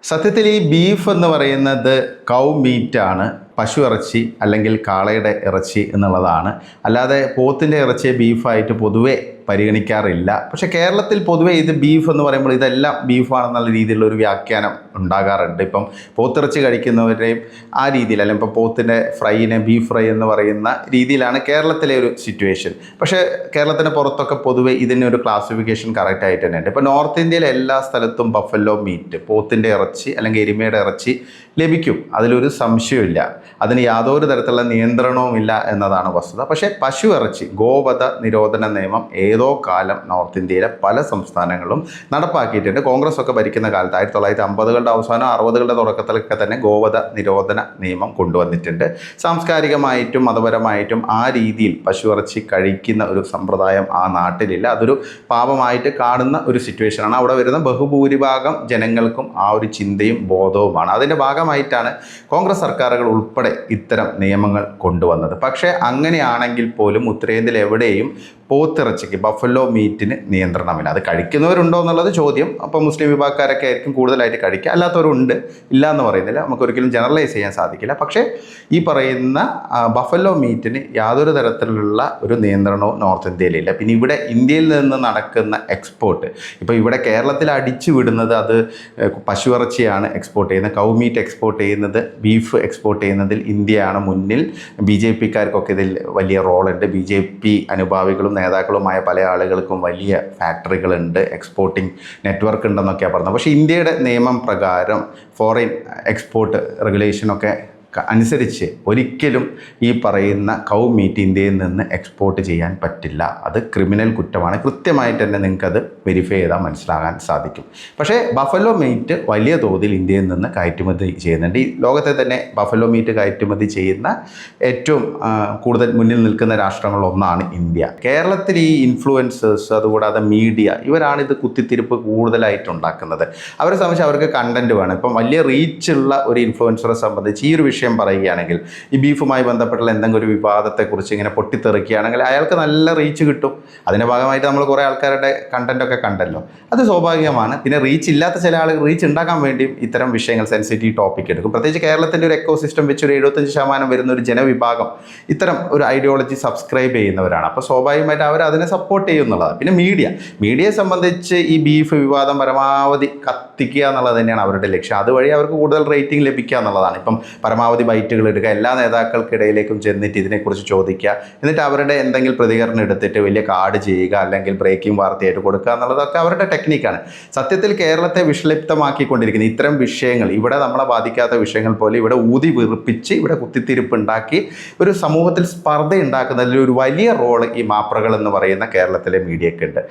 സത്യത്തിൽ ഈ ബീഫ് എന്ന് പറയുന്നത് കൗ മീറ്റാണ്, പശു ഇറച്ചി അല്ലെങ്കിൽ കാളയുടെ ഇറച്ചി എന്നുള്ളതാണ്. അല്ലാതെ പോത്തിൻ്റെ ഇറച്ചിയെ ബീഫായിട്ട് പൊതുവെ പരിഗണിക്കാറില്ല. പക്ഷേ കേരളത്തിൽ പൊതുവെ ഇത് ബീഫ് എന്ന് പറയുമ്പോൾ ഇതെല്ലാം ബീഫാണെന്നുള്ള രീതിയിലുള്ള ഒരു വ്യാഖ്യാനം ഉണ്ടാകാറുണ്ട്. ഇപ്പം പോത്തിറച്ചി കഴിക്കുന്നവരെയും ആ രീതിയിൽ, അല്ലെങ്കിൽ ഇപ്പം പോത്തിൻ്റെ ഫ്രൈനെ ബീഫ് ഫ്രൈ എന്ന് പറയുന്ന രീതിയിലാണ് കേരളത്തിലെ ഒരു സിറ്റുവേഷൻ. പക്ഷേ കേരളത്തിന് പുറത്തൊക്കെ പൊതുവെ ഇതിനൊരു ക്ലാസിഫിക്കേഷൻ കറക്റ്റായിട്ട് തന്നെ ഉണ്ട്. ഇപ്പോൾ നോർത്ത് ഇന്ത്യയിലെ എല്ലാ സ്ഥലത്തും ബഫല്ലോ മീറ്റ്, പോത്തിൻ്റെ ഇറച്ചി അല്ലെങ്കിൽ എരുമയുടെ ഇറച്ചി ലഭിക്കും, അതിലൊരു സംശയമില്ല. അതിന് യാതൊരു തരത്തിലുള്ള നിയന്ത്രണവുമില്ല എന്നതാണ് വസ്തുത. പക്ഷേ പശു ഇറച്ചി ഗോവധ നിരോധന നിയമം ഏതോ കാലം നോർത്ത് ഇന്ത്യയിലെ പല സംസ്ഥാനങ്ങളും നടപ്പാക്കിയിട്ടുണ്ട്. കോൺഗ്രസ് ഒക്കെ ഭരിക്കുന്ന കാലത്ത് 1950കളുടെ അവസാനം 60കളുടെ തുടക്കത്തിലൊക്കെ തന്നെ ഗോവധ നിരോധന നിയമം കൊണ്ടുവന്നിട്ടുണ്ട്. സാംസ്കാരികമായിട്ടും മതപരമായിട്ടും ആ രീതിയിൽ പശു ഇറച്ചി കഴിക്കുന്ന ഒരു സമ്പ്രദായം ആ നാട്ടിലില്ല. അതൊരു പാപമായിട്ട് കാണുന്ന ഒരു സിറ്റുവേഷനാണ്. അവിടെ വരുന്ന ബഹുഭൂരിഭാഗം ജനങ്ങൾക്കും ആ ഒരു ചിന്തയും ബോധവുമാണ്. അതിൻ്റെ ഭാഗമായിട്ടാണ് കോൺഗ്രസ് സർക്കാരുകൾ ഉൾപ്പെടെ ഇത്തരം നിയമങ്ങൾ കൊണ്ടുവന്നത്. പക്ഷേ അങ്ങനെയാണെങ്കിൽ പോലും ഉത്തരേന്ത്യയിൽ എവിടെയും പോത്തിറച്ചിക്ക്, ബഫല്ലോ മീറ്റിന് നിയന്ത്രണമില്ല. അത് കഴിക്കുന്നവരുണ്ടോ എന്നുള്ളത് ചോദ്യം. അപ്പോൾ മുസ്ലിം വിഭാഗക്കാരൊക്കെ ആയിരിക്കും കൂടുതലായിട്ട് കഴിക്കുക, അല്ലാത്തവരുണ്ട്, ഇല്ല എന്ന് പറയുന്നില്ല, നമുക്കൊരിക്കലും ജനറലൈസ് ചെയ്യാൻ സാധിക്കില്ല. പക്ഷേ ഈ പറയുന്ന ബഫല്ലോ മീറ്റിന് യാതൊരു തരത്തിലുള്ള ഒരു നിയന്ത്രണവും നോർത്ത് ഇന്ത്യയിലില്ല. പിന്നെ ഇവിടെ ഇന്ത്യയിൽ നിന്ന് നടക്കുന്ന എക്സ്പോർട്ട്, ഇപ്പോൾ ഇവിടെ കേരളത്തിൽ അടിച്ചു വിടുന്നത് അത് പശു ഇറച്ചിയാണ് എക്സ്പോർട്ട് ചെയ്യുന്നത്, കൗ മീറ്റ് എക്സ്പോർട്ട് ചെയ്യുന്നത്, ബീഫ് എക്സ്പോർട്ട് ചെയ്യുന്നതിൽ ഇന്ത്യയാണ് മുന്നിൽ. BJP-ക്കാർക്കൊക്കെ ഇതിൽ വലിയ റോളുണ്ട്. BJP അനുഭാവികളും നേതാക്കളുമായ പല ആളുകൾക്കും വലിയ ഫാക്ടറികളുണ്ട്, എക്സ്പോർട്ടിംഗ് നെറ്റ്വർക്ക് ഉണ്ടെന്നൊക്കെയാണ് പറഞ്ഞത്. പക്ഷേ ഇന്ത്യയുടെ നിയമം പ്രകാരം ഫോറിൻ എക്സ്പോർട്ട് റെഗുലേഷനൊക്കെ അനുസരിച്ച് ഒരിക്കലും ഈ പറയുന്ന കൗ മീറ്റ് ഇന്ത്യയിൽ നിന്ന് എക്സ്പോർട്ട് ചെയ്യാൻ പറ്റില്ല. അത് ക്രിമിനൽ കുറ്റമാണ്. കൃത്യമായിട്ട് തന്നെ നിങ്ങൾക്കത് വെരിഫൈ ചെയ്താൽ മനസ്സിലാകാൻ സാധിക്കും. പക്ഷേ ബഫല്ലോ മീറ്റ് വലിയ തോതിൽ ഇന്ത്യയിൽ നിന്ന് കയറ്റുമതി ചെയ്യുന്നുണ്ട്. ഈ ലോകത്തെ തന്നെ ബഫല്ലോ മീറ്റ് കയറ്റുമതി ചെയ്യുന്ന ഏറ്റവും കൂടുതൽ മുന്നിൽ നിൽക്കുന്ന രാഷ്ട്രങ്ങളിലൊന്നാണ് ഇന്ത്യ. കേരളത്തിൽ ഈ ഇൻഫ്ലുവൻസേഴ്സ്, അതുകൂടാതെ മീഡിയ, ഇവരാണ് ഇത് കുത്തിത്തിരിപ്പ് കൂടുതലായിട്ട് ഉണ്ടാക്കുന്നത്. അവരെ സംബന്ധിച്ച് അവർക്ക് കണ്ടൻറ്റ് വേണം. ഇപ്പം വലിയ റീച്ചുള്ള ഒരു ഇൻഫ്ലുവൻസറെ സംബന്ധിച്ച് ഈ ഒരു വിഷയം പറയുകയാണെങ്കിൽ, ഈ ബീഫുമായി ബന്ധപ്പെട്ടുള്ള എന്തെങ്കിലും ഒരു വിവാദത്തെക്കുറിച്ച് ഇങ്ങനെ പൊട്ടിത്തെറിക്കുകയാണെങ്കിൽ അയാൾക്ക് നല്ല റീച്ച് കിട്ടും. അതിൻ്റെ ഭാഗമായിട്ട് നമ്മൾ കുറേ ആൾക്കാരുടെ കണ്ടൻറ്റൊക്കെ കണ്ടല്ലോ, അത് സ്വാഭാവികമാണ്. പിന്നെ റീച്ച് ഇല്ലാത്ത ചില ആളുകൾ റീച്ച് ഉണ്ടാക്കാൻ വേണ്ടിയും ഇത്തരം വിഷയങ്ങൾ, സെൻസിറ്റീവ് ടോപ്പിക് എടുക്കും. പ്രത്യേകിച്ച് കേരളത്തിൻ്റെ ഒരു എക്കോസിസ്റ്റം വെച്ച് ഒരു 75% വരുന്ന ഒരു ജനവിഭാഗം ഇത്തരം ഒരു ഐഡിയോളജി സബ്സ്ക്രൈബ് ചെയ്യുന്നവരാണ്. അപ്പോൾ സ്വാഭാവികമായിട്ട് അവർ അതിനെ സപ്പോർട്ട് ചെയ്യുന്നുള്ളതാണ്. പിന്നെ മീഡിയയെ സംബന്ധിച്ച് ഈ ബീഫ് വിവാദം പരമാവധി കത്തിക്കുക എന്നുള്ളത് തന്നെയാണ് അവരുടെ ലക്ഷ്യം. അതുവഴി അവർക്ക് കൂടുതൽ റേറ്റിംഗ് ലഭിക്കുക എന്നുള്ളതാണ്. ഇപ്പം പരമാവധി ബൈറ്റുകൾ എടുക്കുക, എല്ലാ നേതാക്കൾക്കിടയിലേക്കും ചെന്നിട്ട് ഇതിനെക്കുറിച്ച് ചോദിക്കുക, എന്നിട്ട് അവരുടെ എന്തെങ്കിലും പ്രതികരണം എടുത്തിട്ട് വലിയ കാർഡ് ചെയ്യുക, അല്ലെങ്കിൽ ബ്രേക്കിംഗ് വാർത്തയായിട്ട് കൊടുക്കുക എന്നുള്ളതൊക്കെ അവരുടെ ടെക്നിക്കാണ്. സത്യത്തിൽ കേരളത്തെ വിഷലിപ്തമാക്കിക്കൊണ്ടിരിക്കുന്ന ഇത്തരം വിഷയങ്ങൾ, ഇവിടെ നമ്മളെ ബാധിക്കാത്ത വിഷയങ്ങൾ പോലെ ഇവിടെ ഊതി വീർപ്പിച്ച് ഇവിടെ കുത്തിത്തിരിപ്പ് ഉണ്ടാക്കി ഒരു സമൂഹത്തിൽ സ്പർദ്ധ ഉണ്ടാക്കുന്നതിൽ ഒരു വലിയ റോള് ഈ മാപ്രകൾ എന്ന് പറയുന്ന കേരളത്തിലെ മീഡിയയ്ക്കുണ്ട്.